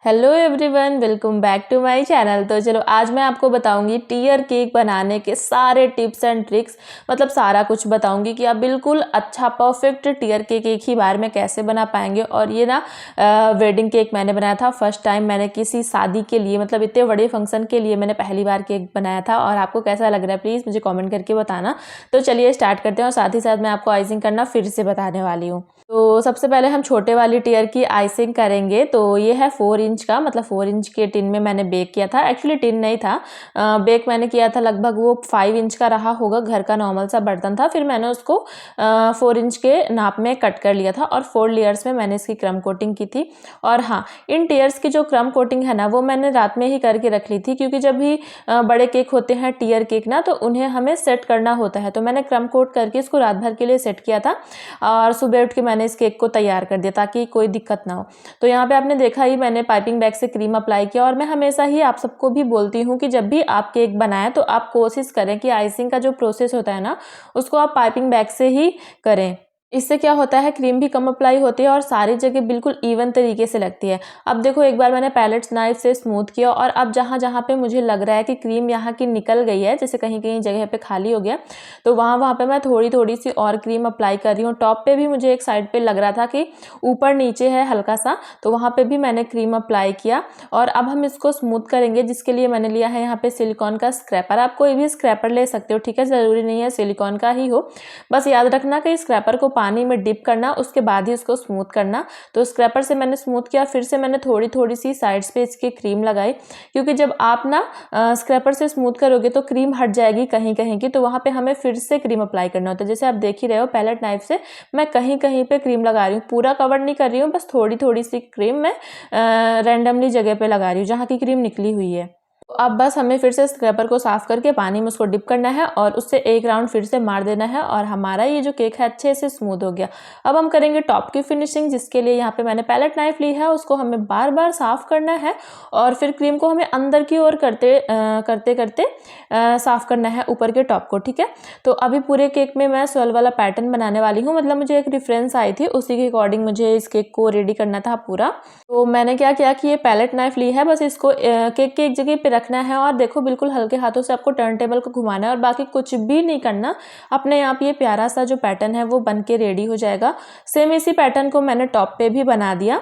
Hello everyone, welcome back to my channel. तो चलो आज मैं आपको बताऊंगी टीयर केक बनाने के सारे टिप्स एंड ट्रिक्स। मतलब सारा कुछ बताऊंगी कि आप बिल्कुल अच्छा परफेक्ट टीयर केक एक ही बार में कैसे बना पाएंगे। और ये ना वेडिंग केक मैंने बनाया था फर्स्ट टाइम। मैंने किसी शादी के लिए, मतलब इतने बड़े फंक्शन के लिए मैंने पहली बार केक बनाया था। और आपको कैसा लग रहा है प्लीज़ मुझे कॉमेंट करके बताना। तो चलिए स्टार्ट करते हैं। और साथ ही साथ मैं आपको आइसिंग करना फिर से बताने वाली हूँ। तो सबसे पहले हम छोटे वाली टीयर की आइसिंग करेंगे। तो ये है 4 इंच का, मतलब 4 इंच के टिन में मैंने बेक किया था। एक्चुअली टिन नहीं था, बेक मैंने किया था लगभग वो 5 इंच का रहा होगा। घर का नॉर्मल सा बर्तन था। फिर मैंने उसको 4 इंच के नाप में कट कर लिया था और 4 लेयर्स में मैंने इसकी क्रम कोटिंग की थी। और हाँ, इन टीयर्स की जो क्रम कोटिंग है ना, वो मैंने रात में ही करके रख ली थी, क्योंकि जब भी बड़े केक होते हैं टीयर केक ना, तो उन्हें हमें सेट करना होता है। तो मैंने क्रम कोट करके इसको रात भर के लिए सेट किया था और सुबह उठ के मैंने इस केक को तैयार कर दिया ताकि कोई दिक्कत ना हो। तो यहाँ पे आपने देखा ही, मैंने पाइपिंग बैग से क्रीम अप्लाई किया। और मैं हमेशा ही आप सबको भी बोलती हूँ कि जब भी आप केक बनाएं तो आप कोशिश करें कि आइसिंग का जो प्रोसेस होता है ना, उसको आप पाइपिंग बैग से ही करें। इससे क्या होता है, क्रीम भी कम अप्लाई होती है और सारी जगह बिल्कुल इवन तरीके से लगती है। अब देखो, एक बार मैंने पैलेट्स नाइफ से स्मूथ किया और अब जहाँ जहाँ पे मुझे लग रहा है कि क्रीम यहाँ की निकल गई है, जैसे कहीं कहीं जगह पे खाली हो गया, तो वहाँ वहाँ पे मैं थोड़ी थोड़ी सी और क्रीम अप्लाई कर रही हूँ। टॉप पे भी मुझे एक साइड पे लग रहा था कि ऊपर नीचे है हल्का सा, तो वहाँ पे भी मैंने क्रीम अप्लाई किया। और अब हम इसको स्मूथ करेंगे, जिसके लिए मैंने लिया है यहाँ पे सिलिकॉन का स्क्रैपर। आप कोई भी स्क्रैपर ले सकते हो, ठीक है, ज़रूरी नहीं है सिलिकॉन का ही हो। बस याद रखना कि स्क्रैपर को पानी में डिप करना, उसके बाद ही उसको स्मूथ करना। तो स्क्रैपर से मैंने स्मूथ किया, फिर से मैंने थोड़ी थोड़ी सी साइड्स पे इसकी क्रीम लगाई, क्योंकि जब आप ना स्क्रैपर से स्मूथ करोगे तो क्रीम हट जाएगी कहीं कहीं की, तो वहाँ पे हमें फिर से क्रीम अप्लाई करना होता है। जैसे आप देख ही रहे हो, पैलेट नाइफ से मैं कहीं कहीं पे क्रीम लगा रही हूँ, पूरा कवर नहीं कर रही हूँ, बस थोड़ी थोड़ी सी क्रीम मैं रैंडमली जगह पे लगा रही हूँ जहाँ की क्रीम निकली हुई है। तो अब बस हमें फिर से स्क्रैपर को साफ करके पानी में उसको डिप करना है और उससे एक राउंड फिर से मार देना है और हमारा ये जो केक है अच्छे से स्मूथ हो गया। अब हम करेंगे टॉप की फिनिशिंग, जिसके लिए यहाँ पे मैंने पैलेट नाइफ ली है, उसको हमें बार बार साफ करना है और फिर क्रीम को हमें अंदर की ओर करते करते साफ करना है ऊपर के टॉप को, ठीक है। तो अभी पूरे केक में मैं स्वेल वाला पैटर्न बनाने वाली हूँ, मतलब मुझे एक रेफरेंस आई थी, उसी के अकॉर्डिंग मुझे इस केक को रेडी करना था पूरा। तो मैंने क्या किया कि ये पैलेट नाइफ ली है, बस इसको केक के एक जगह पे रखना है और देखो बिल्कुल हल्के हाथों से आपको टर्न टेबल को घुमाना है और बाकी कुछ भी नहीं करना। अपने आप ये प्यारा सा जो पैटर्न है वो बन के रेडी हो जाएगा। सेम इसी पैटर्न को मैंने टॉप पे भी बना दिया।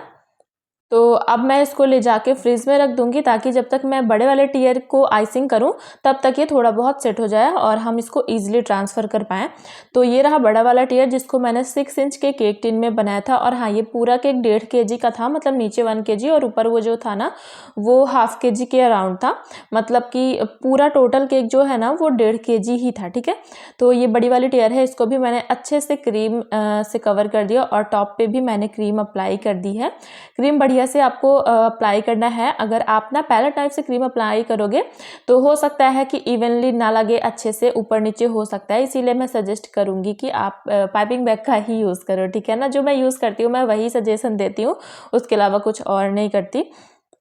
तो अब मैं इसको ले जाके फ्रिज में रख दूंगी, ताकि जब तक मैं बड़े वाले टीयर को आइसिंग करूं तब तक ये थोड़ा बहुत सेट हो जाए और हम इसको इजीली ट्रांसफ़र कर पाएँ। तो ये रहा बड़ा वाला टीयर, जिसको मैंने 6 इंच के केक टिन में बनाया था। और हाँ, ये पूरा केक 1.5 kg का था, मतलब नीचे 1 kg और ऊपर वो जो था ना, वो ½ kg के अराउंड था। मतलब कि पूरा टोटल केक जो है ना, वो 1.5 kg ही था, ठीक है। तो ये बड़ी वाली टीयर है, इसको भी मैंने अच्छे से क्रीम से कवर कर दिया और टॉप पे भी मैंने क्रीम अप्लाई कर दी है। क्रीम बढ़िया से आपको अप्लाई करना है। अगर आप ना पैलेट नाइफ से क्रीम अप्लाई करोगे तो हो सकता है कि इवनली ना लगे, अच्छे से ऊपर नीचे हो सकता है। इसीलिए मैं सजेस्ट करूंगी कि आप पाइपिंग बैग का ही यूज़ करो, ठीक है ना। जो मैं यूज़ करती हूँ मैं वही सजेशन देती हूँ, उसके अलावा कुछ और नहीं करती।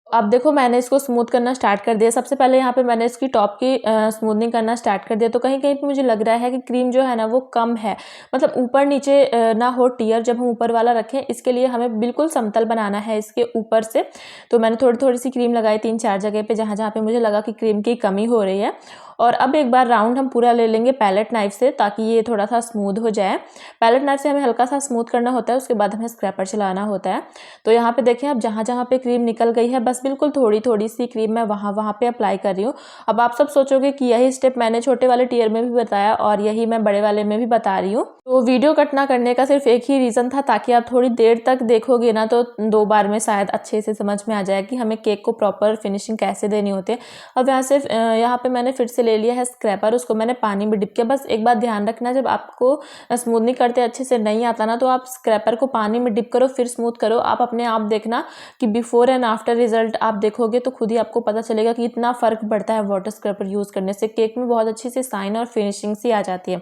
अब देखो, मैंने इसको स्मूथ करना स्टार्ट कर दिया। सबसे पहले यहाँ पे मैंने इसकी टॉप की स्मूथनिंग करना स्टार्ट कर दिया। तो कहीं कहीं पे मुझे लग रहा है कि क्रीम जो है ना वो कम है, मतलब ऊपर नीचे ना हो टीयर जब हम ऊपर वाला रखें। इसके लिए हमें बिल्कुल समतल बनाना है इसके ऊपर से। तो मैंने थोड़ी थोड़ी सी क्रीम लगाई 3-4 जगह पे, जहाँ जहाँ पे मुझे लगा कि क्रीम की कमी हो रही है। और अब एक बार राउंड हम पूरा ले लेंगे पैलेट नाइफ से, ताकि ये थोड़ा सा स्मूथ हो जाए। पैलेट नाइफ से हमें हल्का सा स्मूथ करना होता है, उसके बाद हमें स्क्रैपर चलाना होता है। तो यहाँ पे देखें, अब जहाँ जहाँ पे क्रीम निकल गई है, बस बिल्कुल थोड़ी थोड़ी सी क्रीम मैं वहाँ वहाँ पे अप्लाई कर रही हूँ। अब आप सब सोचोगे कि यही स्टेप मैंने छोटे वाले टीयर में भी बताया और यही मैं बड़े वाले में भी बता रही हूँ। तो वीडियो कट ना करने का सिर्फ एक ही रीज़न था, ताकि आप थोड़ी देर तक देखोगे ना तो 2 बार में शायद अच्छे से समझ में आ जाए कि हमें केक को प्रॉपर फिनिशिंग कैसे देनी होती है। अब यहाँ पे मैंने फिर से ले लिया है स्क्रैपर, उसको मैंने पानी में डिप किया। बस एक बात ध्यान रखना, जब आपको स्मूथनिंग करते अच्छे से नहीं आता ना, तो आप स्क्रैपर को पानी में डिप करो फिर स्मूथ करो। आप अपने आप देखना कि बिफोर एंड आफ्टर रिजल्ट आप देखोगे तो खुद ही आपको पता चलेगा कि इतना फ़र्क पड़ता है वाटर स्क्रैपर यूज़ करने से। केक में बहुत अच्छी सी साइन और फिनिशिंग सी आ जाती है।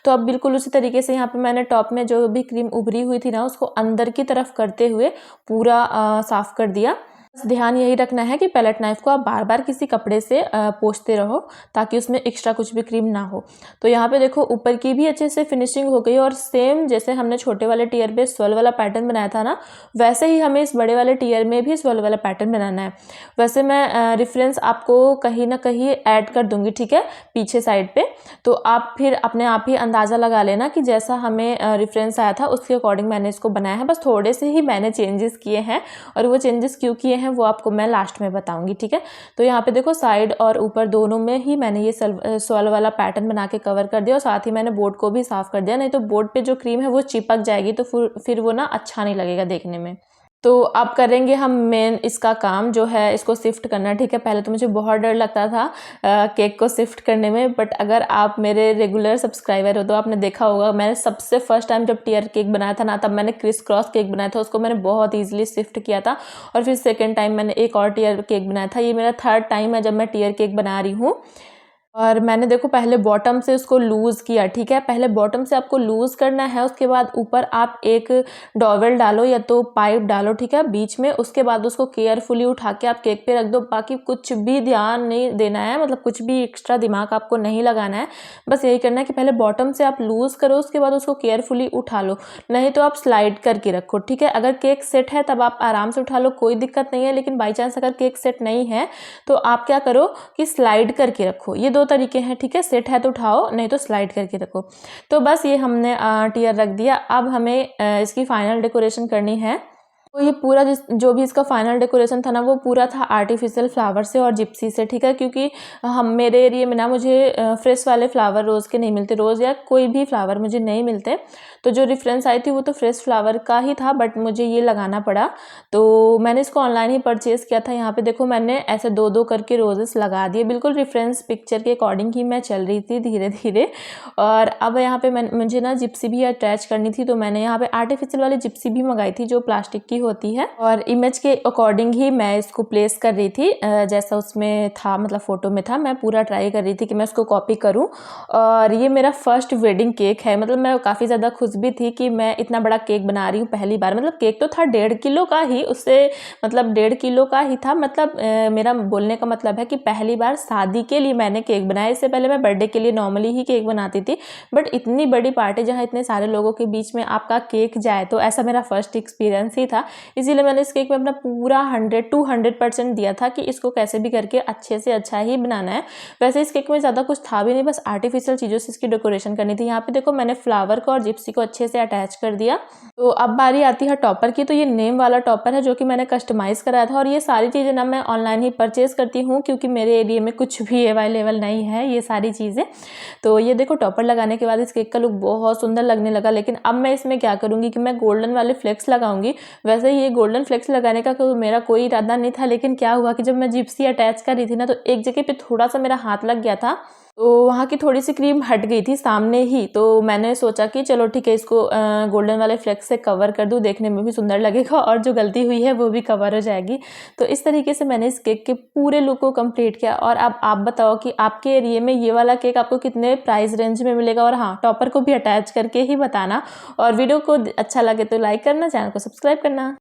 तो अब बिल्कुल उसी तरीके से यहाँ पे मैंने टॉप में जो भी क्रीम उभरी हुई थी ना, उसको अंदर की तरफ करते हुए पूरा साफ़ कर दिया। ध्यान यही रखना है कि पैलेट नाइफ को आप बार बार किसी कपड़े से पोंछते रहो ताकि उसमें एक्स्ट्रा कुछ भी क्रीम ना हो। तो यहाँ पे देखो ऊपर की भी अच्छे से फिनिशिंग हो गई और सेम जैसे हमने छोटे वाले टीयर पे स्वेल वाला पैटर्न बनाया था ना, वैसे ही हमें इस बड़े वाले टीयर में भी स्वेल वाला पैटर्न बनाना है। वैसे मैं रेफरेंस आपको कहीं ना कहीं ऐड कर दूंगी, ठीक है, पीछे साइड पे। तो आप फिर अपने आप ही अंदाज़ा लगा लेना कि जैसा हमें रेफरेंस आया था उसके अकॉर्डिंग मैंने इसको बनाया है। बस थोड़े से ही मैंने चेंजेस किए हैं और वो चेंजेस क्यों किए हैं वो आपको मैं लास्ट में बताऊंगी, ठीक है। तो यहाँ पे देखो साइड और ऊपर दोनों में ही मैंने ये सॉल वाला पैटर्न बना के कवर कर दिया और साथ ही मैंने बोर्ड को भी साफ कर दिया, नहीं तो बोर्ड पे जो क्रीम है वो चिपक जाएगी तो फिर वो ना अच्छा नहीं लगेगा देखने में। तो अब करेंगे हम मेन इसका काम जो है इसको शिफ्ट करना, ठीक है। पहले तो मुझे बहुत डर लगता था केक को शिफ्ट करने में, बट अगर आप मेरे रेगुलर सब्सक्राइबर हो तो आपने देखा होगा मैंने सबसे फर्स्ट टाइम जब टीयर केक बनाया था ना, तब मैंने क्रिस क्रॉस केक बनाया था, उसको मैंने बहुत ईजिली शिफ्ट किया था। और फिर सेकेंड टाइम मैंने एक और टीयर केक बनाया था। ये मेरा थर्ड टाइम है जब मैं टीयर केक बना रही हूँ। और मैंने देखो पहले बॉटम से उसको लूज़ किया, ठीक है। पहले बॉटम से आपको लूज़ करना है, उसके बाद ऊपर आप एक डॉवेल डालो या तो पाइप डालो, ठीक है, बीच में। उसके बाद उसको केयरफुली उठा के आप केक पे रख दो। बाकी कुछ भी ध्यान नहीं देना है, मतलब कुछ भी एक्स्ट्रा दिमाग आपको नहीं लगाना है। बस यही करना है कि पहले बॉटम से आप लूज़ करो, उसके बाद उसको केयरफुली उठा लो, नहीं तो आप स्लाइड करके रखो, ठीक है। अगर केक सेट है तब आप आराम से उठा लो, कोई दिक्कत नहीं है। लेकिन बाई चांस अगर केक सेट नहीं है तो आप क्या करो कि स्लाइड करके रखो। ये दो तरीके हैं, ठीक है। सेट है तो उठाओ, नहीं तो स्लाइड करके रखो। तो बस ये हमने टीयर रख दिया। अब हमें इसकी फाइनल डेकोरेशन करनी है। तो ये पूरा जो भी इसका फाइनल डेकोरेशन था ना वो पूरा था आर्टिफिशियल फ्लावर से और जिप्सी से, ठीक है। क्योंकि हम मेरे एरिया में ना मुझे फ्रेश वाले फ्लावर रोज़ के नहीं मिलते, रोज़ या कोई भी फ्लावर मुझे नहीं मिलते। तो जो रेफरेंस आई थी वो तो फ्रेश फ्लावर का ही था, बट मुझे ये लगाना पड़ा तो मैंने इसको ऑनलाइन ही परचेज़ किया था। यहाँ पे देखो मैंने ऐसे दो दो करके रोजेस लगा दिए, बिल्कुल रेफरेंस पिक्चर के अकॉर्डिंग ही मैं चल रही थी धीरे धीरे। और अब यहाँ पे मुझे ना जिप्सी भी अटैच करनी थी, तो मैंने यहाँ पे आर्टिफिशियल वाली जिप्सी भी मंगाई थी जो प्लास्टिक की होती है। और इमेज के अकॉर्डिंग ही मैं इसको प्लेस कर रही थी, जैसा उसमें था, मतलब फोटो में था। मैं पूरा ट्राई कर रही थी कि मैं उसको कॉपी करूं। और ये मेरा फर्स्ट वेडिंग केक है, मतलब मैं काफ़ी ज़्यादा खुश भी थी कि मैं इतना बड़ा केक बना रही हूँ पहली बार। मतलब केक तो था 1.5 किलो का ही, उससे मतलब 1.5 किलो का ही था। मतलब मेरा बोलने का मतलब है कि पहली बार शादी के लिए मैंने केक बनाया। इससे पहले मैं बर्थडे के लिए नॉर्मली ही केक बनाती थी, बट इतनी बड़ी पार्टी जहाँ इतने सारे लोगों के बीच में आपका केक जाए तो ऐसा मेरा फर्स्ट एक्सपीरियंस ही था। इसीलिए मैंने इस केक में अपना पूरा 100% दिया था कि इसको कैसे भी करके अच्छे से अच्छा ही बनाना है। वैसे इस केक में ज़्यादा कुछ था भी नहीं, बस आर्टिफिशियल चीज़ों से इसकी डेकोरेशन करनी थी। यहाँ पे देखो मैंने फ्लावर को और जिप्सी को अच्छे से अटैच कर दिया। तो अब बारी आती है टॉपर की। तो ये नेम वाला टॉपर है जो कि मैंने कस्टमाइज़ कराया था। और ये सारी चीज़ें ना मैं ऑनलाइन ही परचेज़ करती हूँ क्योंकि मेरे एरिया में कुछ भी अवेलेबल नहीं है ये सारी चीज़ें। तो ये देखो टॉपर लगाने के बाद इस केक का लुक बहुत सुंदर लगने लगा। लेकिन अब मैं इसमें क्या करूँगी कि मैं गोल्डन वाले फ्लेक्स लगाऊंगी। वैसे ये गोल्डन फ्लेक्स लगाने का तो मेरा कोई इरादा नहीं था, लेकिन क्या हुआ कि जब मैं जिप्सी अटैच कर रही थी ना तो एक जगह पे थोड़ा सा मेरा हाथ लग गया था, तो वहाँ की थोड़ी सी क्रीम हट गई थी सामने ही। तो मैंने सोचा कि चलो ठीक है, इसको गोल्डन वाले फ्लेक्स से कवर कर दूँ, देखने में भी सुंदर लगेगा और जो गलती हुई है वो भी कवर हो जाएगी। तो इस तरीके से मैंने इस केक के पूरे लुक को कंप्लीट किया। और अब आप बताओ कि आपके एरिया में ये वाला केक आपको कितने प्राइस रेंज में मिलेगा। और हाँ, टॉपर को भी अटैच करके ही बताना। और वीडियो को अच्छा लगे तो लाइक करना, चैनल को सब्सक्राइब करना।